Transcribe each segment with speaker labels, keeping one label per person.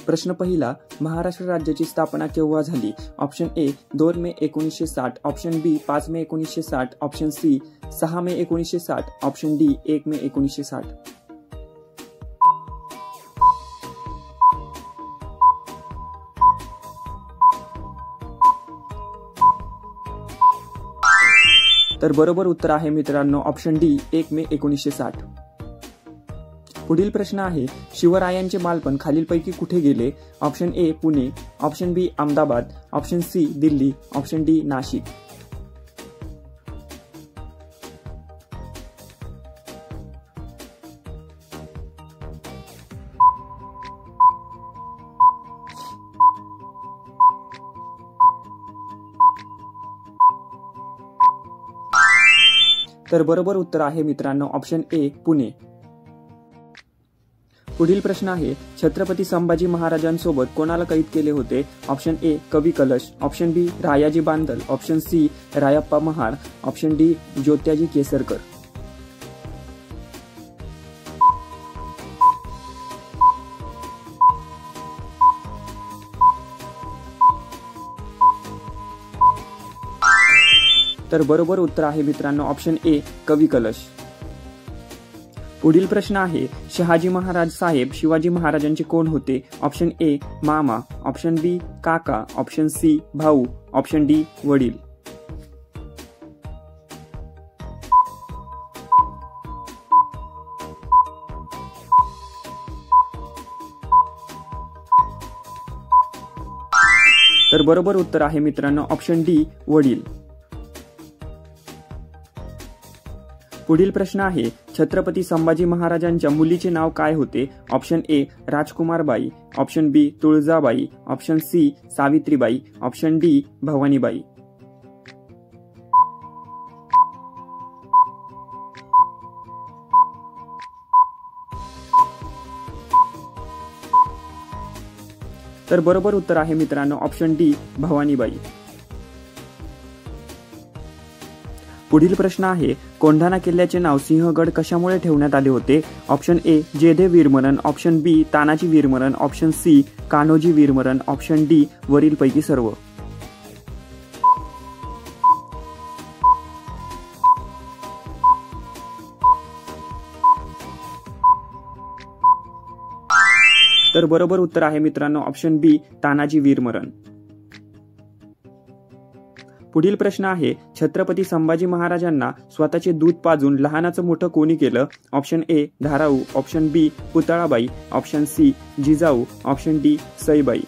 Speaker 1: प्रश्न पहिला, महाराष्ट्र राज्याची स्थापना केव्हा झाली? Option A 2 May 1960, option B 5 May 1960, option C 6 May 1960, option D 1 May 1960. तर बरोबर उत्तर आहे मित्रांनो ऑप्शन डी 1 मे 1960. पुढील प्रश्न आहे, शिवरायांचे बालपण खालीलपैकी कुठे गेले? Option A Pune, option B Ahmedabad, option C Delhi, option D Nashik. तर बरोबर उत्तर आहे मित्रांनो ऑप्शन ए पुणे. पुढील प्रश्न आहे, छत्रपती संभाजी महाराजांसोबत कोणाला कैद केले होते? Option A Kavi Kalash, option B Rayaji Bandal, option C Rayappa Mahar, option D Jyotyaji Kesarkar. तर बरोबर उत्तर आहे मित्रांनो ऑप्शन ए कवी कलश. पुढील प्रश्न आहे, शहाजी महाराज साहेब शिवाजी महाराजांचे कोण होते? ऑप्शन ए मामा, ऑप्शन बी काका, ऑप्शन सी भाऊ, ऑप्शन डी वडील. तर बरोबर उत्तर आहे मित्रांनो ऑप्शन डी वडील. पुढील प्रश्न आहे, छत्रपती संभाजी महाराजांच्या मुलीचे नाव काय होते? Option A Rajkumarbai, option B Tuljabai, option C Savitribai, option D Bhavanibai. तर बरोबर उत्तर आहे मित्रांनो ऑप्शन डी भवानीबाई. पुढील प्रश्न आहे, कोंढाणा किल्ल्याचे नाव सिंहगड कशामुळे ठेवण्यात आले होते? ऑप्शन ए जयदेव वीरमरण, ऑप्शन बी तानाजी वीरमरण, ऑप्शन सी कान्होजी वीरमरण, ऑप्शन डी वरीलपैकी सर्व. तर बरोबर उत्तर आहे मित्रांनो ऑप्शन बी तानाजी वीरमरण. पुढील प्रश्न आहे, छत्रपती संभाजी महाराजांना स्वतःचे दूध पाजून लहानाचं मोठं कोणी केलं? Option A Dharau, option B Putalabai, option C Jijau, option D Saibai.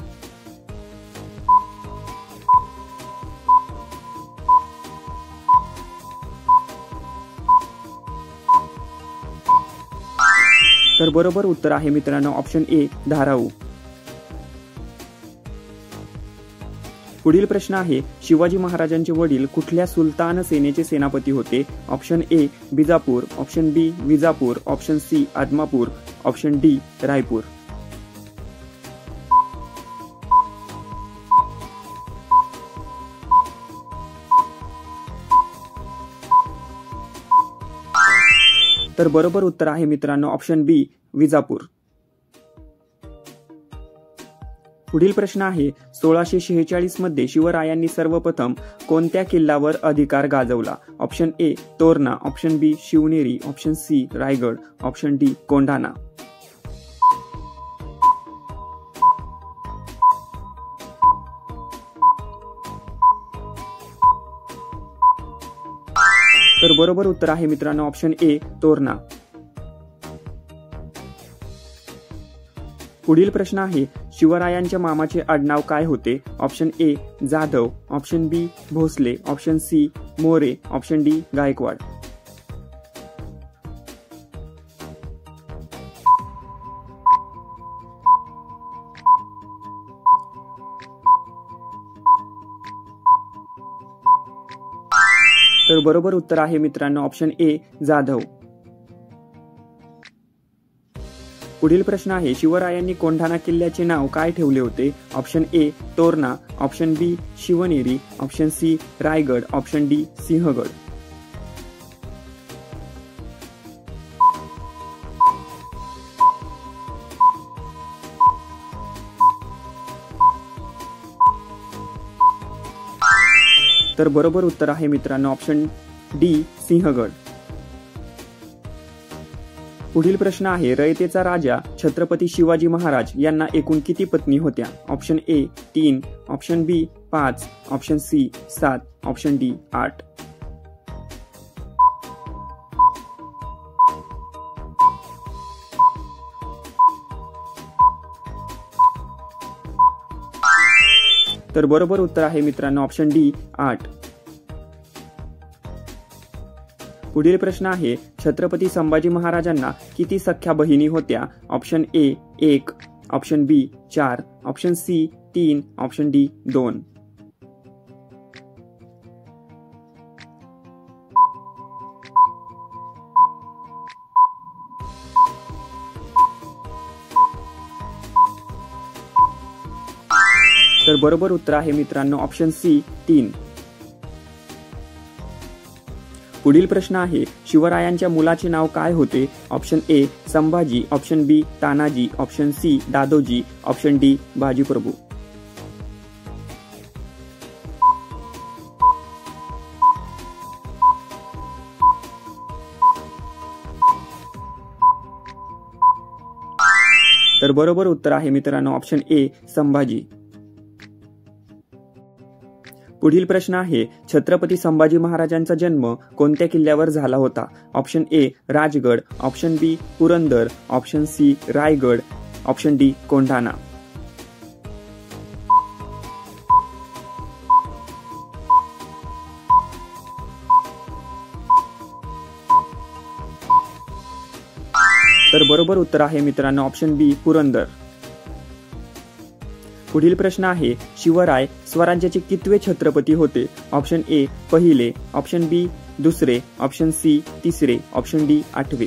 Speaker 1: तर बरोबर उत्तर आहे मित्रांनो ऑप्शन ए धाराऊ. पुढील प्रश्न आहे, शिवाजी महाराजांचे वडील कुठल्या सुलतान सेनेचे सेनापती होते? Option A Bijapur, option B Vijapur, option C Adamapur, option D Raipur. तर बरोबर उत्तर आहे मित्रांनो ऑप्शन बी विजापूर. पुढील प्रश्न आहे, 1646 मध्ये शिवरायांनी सर्वप्रथम कोणत्या किल्ल्यावर अधिकार गाजवला? Option A Torna, option B Shivneri, option C Raigad, option D Kondhana. तर बरोबर उत्तर आहे मित्रांनो ऑप्शन ए तोरणा. पुढील प्रश्न आहे, शिवरायांच्या मामाचे आडनाव काय होते? Option A Jadhav, option B Bhosale, option C More, option D Gaikwad. तर बरोबर उत्तर आहे मित्रांनो ऑप्शन ए जाधव. पुढील प्रश्न आहे, शिवरायांनी कोंढाणा किल्ल्याचे नाव काय ठेवले होते? Option A Torna, option B Shivneri, option C Raigad, option D Sinhagad. तर बरोबर उत्तर आहे मित्रांनो ऑप्शन डी सिंहगड. पुढील प्रश्न आहे रयतेचा राजा छत्रपती शिवाजी महाराज यांना एकूण किती पत्नी होत्या? Option A 3, option B 5, option C 7, option D 8. तर बरोबर उत्तर आहे मित्रांनो ऑप्शन डी 8. पुढील प्रश्न आहे छत्रपती संभाजी महाराजांना किती सख्या बहिणी होत्या? Option A 1, option B 4, option C 3, option D 2. तर बरोबर उत्तर आहे मित्रांनो ऑप्शन सी 3. पुढील प्रश्न आहे शिवरायांच्या मुलाचे नाव काय होते? Option A Sambhaji, option B Tanaji, option C Dadoji, option D Bajiprabhu. तर बरोबर उत्तर आहे मित्रांनो ऑप्शन ए संभाजी. पुढील प्रश्न आहे छत्रपती संभाजी महाराजांचा जन्म कोणत्या किल्ल्यावर झाला होता? Option A Rajgad, option B Purandar, option C Raigad, option D Kondhana. तर बरोबर उत्तर आहे मित्रांनो ऑप्शन बी पुरंदर. पुढील प्रश्न आहे शिवराय स्वराज्याचे कितवे छत्रपती होते? ऑप्शन ए पहिले, ऑप्शन बी दुसरे, ऑप्शन सी तिसरे, ऑप्शन डी 8वे.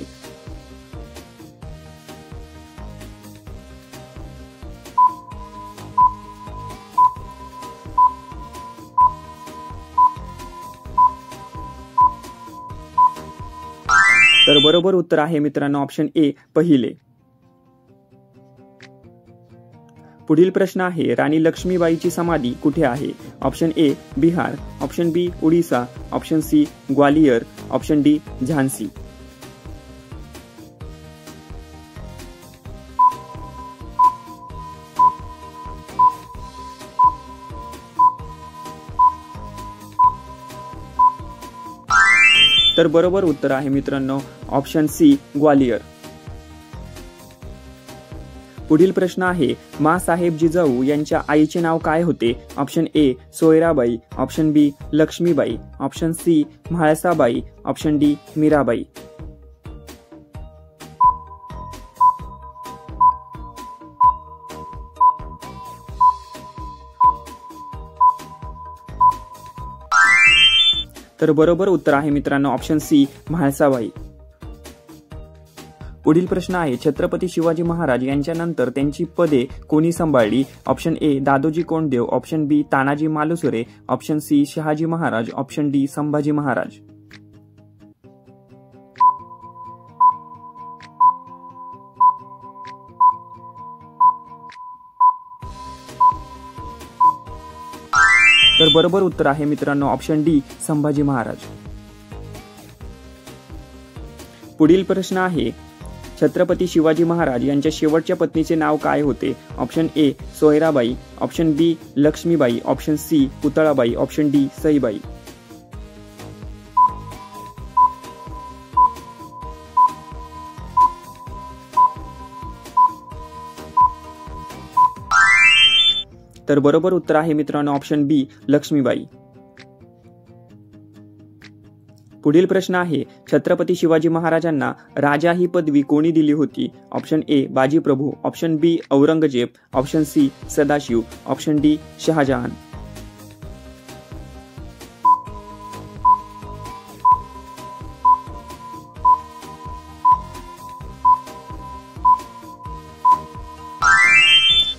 Speaker 1: तर बरोबर उत्तर आहे मित्रांनो ऑप्शन ए पहिले. पुढील प्रश्न आहे राणी लक्ष्मीबाईची समाधी कुठे आहे? Option A Bihar, option B Odisha, option C Gwalior, option D Jhansi. तर बरोबर उत्तर आहे मित्रांनो ऑप्शन सी ग्वालियर. पुढील प्रश्न आहे माँसाहेब जिजाऊ यांच्या आईचे नाव काय होते? Option A Soyrabai, option B Lakshmibai, option C Mhalsabai, option D Mirabai. तर बरोबर उत्तर आहे मित्रांनो ऑप्शन सी म्हाळसाबाई. पुढील प्रश्न आहे छत्रपती शिवाजी महाराज यांच्यानंतर त्यांची पदे कोणी सांभाळली? Option A Dadoji Konddev, option B Tanaji Malusare, option C Shahaji Maharaj, option D Sambhaji Maharaj. तर बरोबर उत्तर आहे मित्रांनो ऑप्शन डी संभाजी महाराज. पुढील प्रश्न आहे छत्रपती शिवाजी महाराज यांच्या शेवटच्या पत्नीचे नाव काय होते? Option A Soyrabai, option B Lakshmibai, option C Putalabai, option D Saibai. तर बरोबर उत्तर आहे मित्रांनो ऑप्शन बी लक्ष्मीबाई. पुढील प्रश्न आहे छत्रपती शिवाजी महाराजांना राजा ही पदवी कोणी दिली होती? Option A Bajiprabhu, option B Aurangzeb, option C Sadashiv, option D Shahjahan.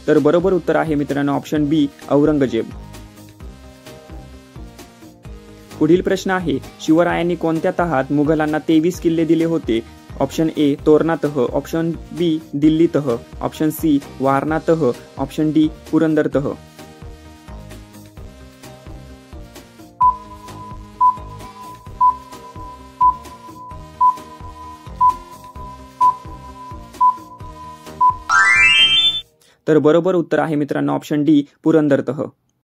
Speaker 1: तर बरोबर उत्तर आहे मित्रांनो ऑप्शन बी औरंगजेब. पुढील प्रश्न आहे शिवरायांनी कोणत्या तहात मुघलांना 23 किल्ले दिले होते? ऑप्शन ए तोरणा तह, ऑप्शन बी दिल्ली तह, ऑप्शन सी वारणा तह, ऑप्शन डी पुरंदर तह. तर बरोबर उत्तर आहे मित्रांनो ऑप्शन डी पुरंदरतह.